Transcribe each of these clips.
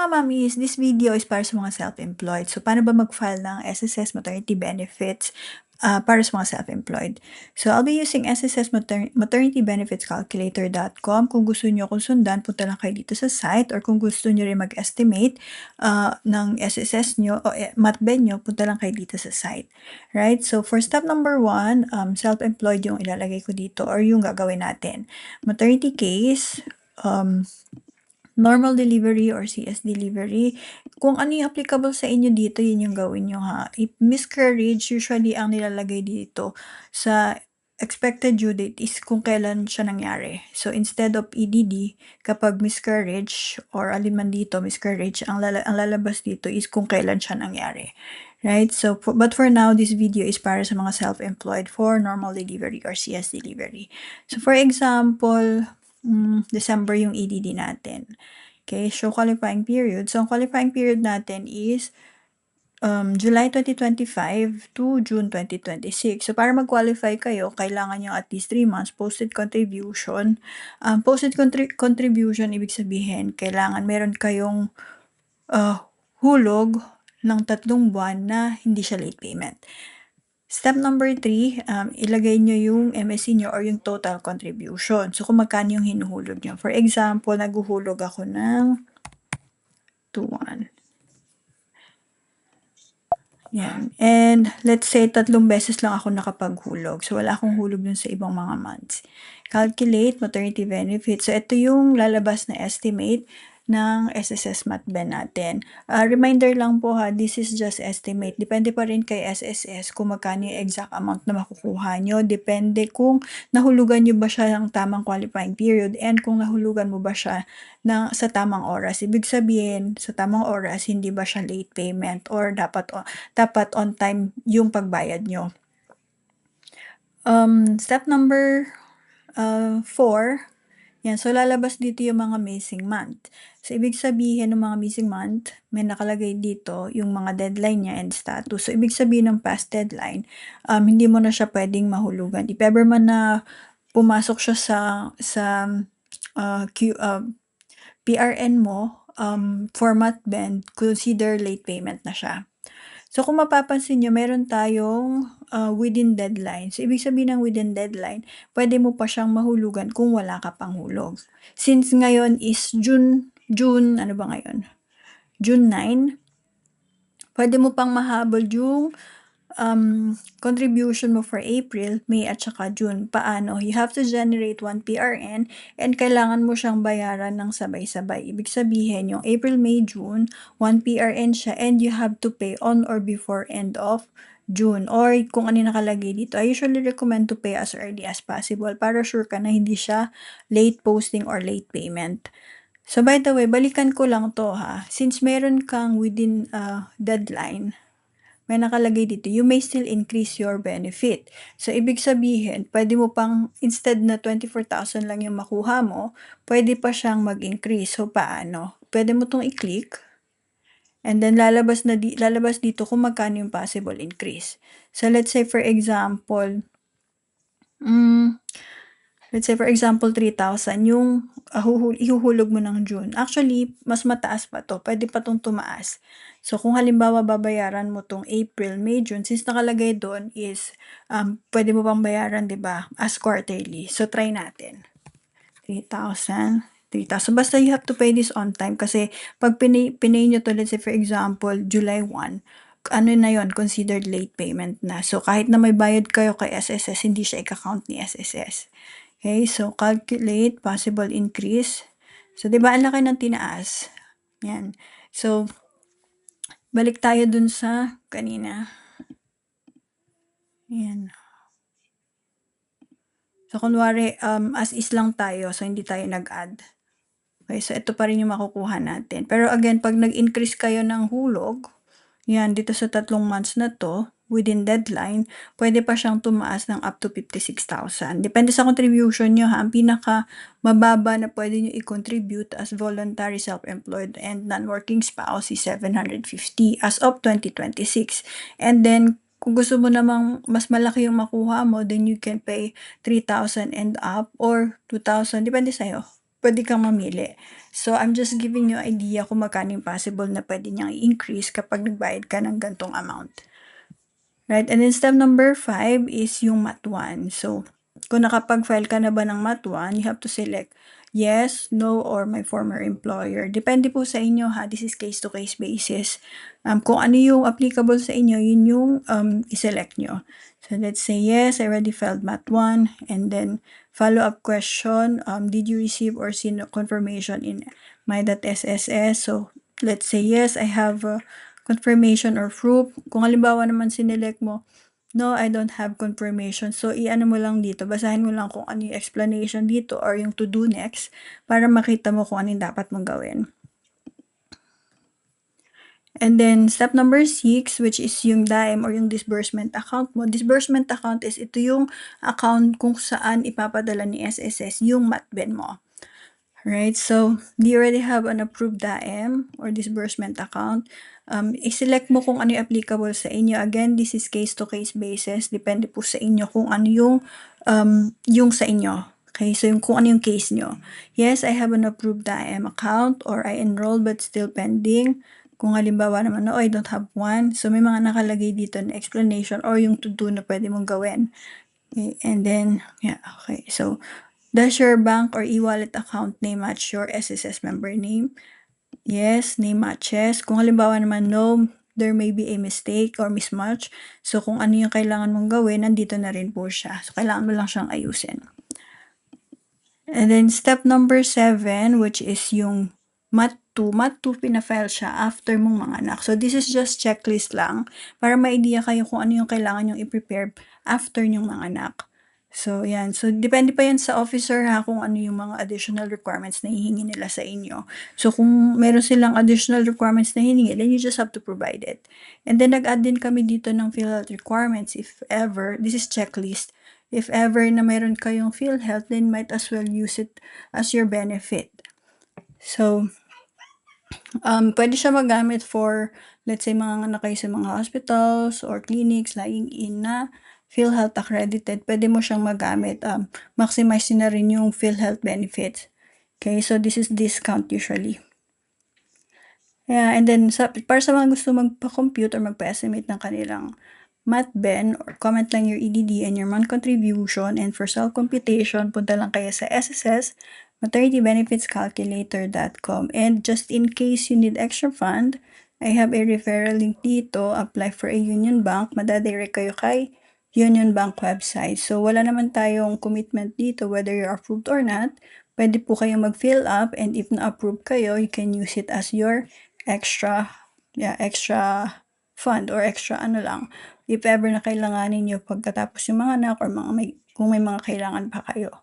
mga mommies, this video is para sa mga self-employed. So, paano ba mag-file ng SSS maternity benefits para sa mga self-employed? So, I'll be using SSS maternity benefits calculator.com. Kung gusto nyo akong sundan, punta lang kayo dito sa site, or kung gusto nyo rin mag-estimate ng SSS nyo o matben nyo, punta lang kayo dito sa site. Right? So, for step number 1, self-employed yung ilalagay ko dito or yung gagawin natin. Maternity case, normal delivery or CS delivery. Kung ano yung applicable sa inyo dito, yun yung gawin nyo ha. If miscarriage, usually ang nilalagay dito sa expected due date is kung kailan siya nangyari. So instead of EDD, kapag miscarriage or alin man dito, miscarriage, ang lalabas dito is kung kailan siya nangyari. Right? So, but for now, this video is para sa mga self-employed for normal delivery or CS delivery. So for example, December yung EDD natin. Okay, so qualifying period. So, ang qualifying period natin is July 2025 to June 2026. So, para mag-qualify kayo, kailangan nyo at least 3 months posted contribution. Posted contribution, ibig sabihin, kailangan meron kayong hulog ng 3 buwan na hindi siya late payment. Step number 3, ilagay nyo yung MSC nyo or yung total contribution. So, kung magkano yung hinuhulog nyo. For example, naguhulog ako ng 2,1. Yan. And let's say 3 beses lang ako nakapaghulog. So, wala akong hulog dun sa ibang mga months. Calculate maternity benefit. So, ito yung lalabas na estimate ng SSS matben natin. Reminder lang po ha, this is just estimate. Depende pa rin kay SSS kung magkano yung exact amount na makukuha nyo. Depende kung nahulugan nyo ba siya ng tamang qualifying period and kung nahulugan mo ba siya sa tamang oras. Ibig sabihin, sa tamang oras, hindi ba siya late payment or dapat on time yung pagbayad nyo. Step number 4, yan, so lalabas dito yung mga missing month. So, ibig sabihin ng mga missing month, may nakalagay dito yung mga deadline niya and status. So, ibig sabihin ng past deadline, hindi mo na siya pwedeng mahulugan. If ever man na pumasok siya sa PRN mo, format band, consider late payment na siya. So, kung mapapansin nyo, meron tayong within deadline. So, ibig sabihin ng within deadline, pwede mo pa siyang mahulugan kung wala ka pang hulog. Since ngayon is June, ano ba ngayon? June 9, pwede mo pang mahabol yung contribution mo for April, May, at saka June. Paano? You have to generate 1 PRN and kailangan mo siyang bayaran ng sabay-sabay. Ibig sabihin, yung April, May, June, 1 PRN siya and you have to pay on or before end of June. Or kung ano nakalagay dito, I usually recommend to pay as early as possible para sure ka na hindi siya late posting or late payment. So, by the way, balikan ko lang to ha. Since meron kang within deadline, may nakalagay dito, you may still increase your benefit. So, ibig sabihin, pwede mo pang, instead na 24,000 lang yung makuha mo, pwede pa siyang mag-increase. So, paano? Pwede mo tong i-click, and then lalabas dito kung magkano yung possible increase. So, let's say for example, 3,000 yung ihuhulog mo ng June. Actually, mas mataas pa to. Pwede pa tong tumaas. So, kung halimbawa babayaran mo tong April, May, June, since nakalagay doon is, pwede mo pang bayaran, di ba, as quarterly. So, try natin. 3,000. Basta you have to pay this on time kasi pag pinay nyo to, let's say for example, July 1, ano na yon, considered late payment na. So, kahit na may bayad kayo kay SSS, hindi siya i-count ni SSS. Okay, so calculate possible increase. So, di ba, ang laki ng tinaas. Yan. So, balik tayo dun sa kanina. Yan. So, kunwari, as is lang tayo, so hindi tayo nag-add. Okay, so ito pa rin yung makukuha natin. Pero again, pag nag-increase kayo ng hulog, yan, dito sa 3 months na to, within deadline, pwede pa siyang tumaas ng up to 56,000. Depende sa contribution nyo ha. Ang pinaka mababa na pwede nyo i-contribute as voluntary self-employed and non-working spouse is 750 as of 2026. And then, kung gusto mo namang mas malaki yung makuha mo, then you can pay 3,000 and up or 2,000. Depende sa'yo. pwede kang mamili. So, I'm just giving you idea kung magkano yung possible na pwede niyang i-increase kapag nagbayad ka ng gantong amount. Right? And then step number 5 is yung Mat 1. So, kung nakapag-file ka na ba ng Mat 1, you have to select yes, no, or my former employer. Depende po sa inyo ha. This is case-to-case basis. Kung ano yung applicable sa inyo, yun yung i-select nyo. So, let's say yes, I already filed Mat 1. And then, follow-up question, did you receive or see confirmation in my.sss? So, let's say yes, I have confirmation or proof. Kung halimbawa naman sinelect mo, no, I don't have confirmation. So, i-ano mo lang dito, basahin mo lang kung ano yung explanation dito or yung to do next para makita mo kung ano yung dapat mong gawin. And then, step number 6, which is yung DAIM or yung disbursement account mo. Disbursement account is ito yung account kung saan ipapadala ni SSS yung MatBen mo. Right, so do you already have an approved DAIM or disbursement account? I-select mo kung ano yung applicable sa inyo. Again, this is case-to-case basis. Depende po sa inyo kung ano yung sa inyo. Okay, so kung ano yung case nyo. Yes, I have an approved DAIM account or I enrolled but still pending. Kung halimbawa naman, no, I don't have one. So, may mga nakalagay dito na explanation or yung to-do na pwede mong gawin. Okay, and then, yeah, okay. So, does your bank or e-wallet account name match your SSS member name? Yes, name matches. Kung halimbawa naman no, there may be a mistake or mismatch. So, kung ano yung kailangan mong gawin, nandito na rin po siya. So, kailangan mo lang siyang ayusin. And then, step number 7, which is yung Mat 2. Mat 2, pinafile siya after mong manganak. So, this is just checklist lang para ma-idea kayo kung ano yung kailangan yung i-prepare after nyong manganak. So, yan. So, depende pa yan sa officer ha kung ano yung mga additional requirements na hihingi nila sa inyo. So, kung meron silang additional requirements na hihingi, then you just have to provide it. And then, nag-add din kami dito ng PhilHealth requirements if ever. This is checklist. If ever na meron kayong PhilHealth, then might as well use it as your benefit. So, pwede siya magamit for, let's say, mga kayo sa mga hospitals or clinics, lying in na PhilHealth accredited, pwede mo siyang magamit. Maximize na rin yung PhilHealth benefits. Okay, so this is discount usually. Yeah, and then para sa mga gusto magpa-compute or magpa-estimate ng kanilang MatBen, or comment lang your EDD and your month contribution, and for self-computation, punta lang kayo sa SSS, maternitybenefitscalculator.com. And just in case you need extra fund, I have a referral link dito. Apply for a Union Bank. Madadirect kayo kay Union Bank website. So, wala naman tayong commitment dito whether you're approved or not. Pwede po kayong mag-fill up, and if na-approve kayo, you can use it as your extra fund or extra ano lang. If ever na kailanganin nyo pagkatapos yung mga anak or kung may mga kailangan pa kayo.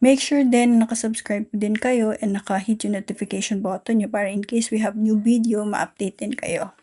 Make sure din nakasubscribe din kayo and naka-hit yung notification button nyo para in case we have new video, ma-update din kayo.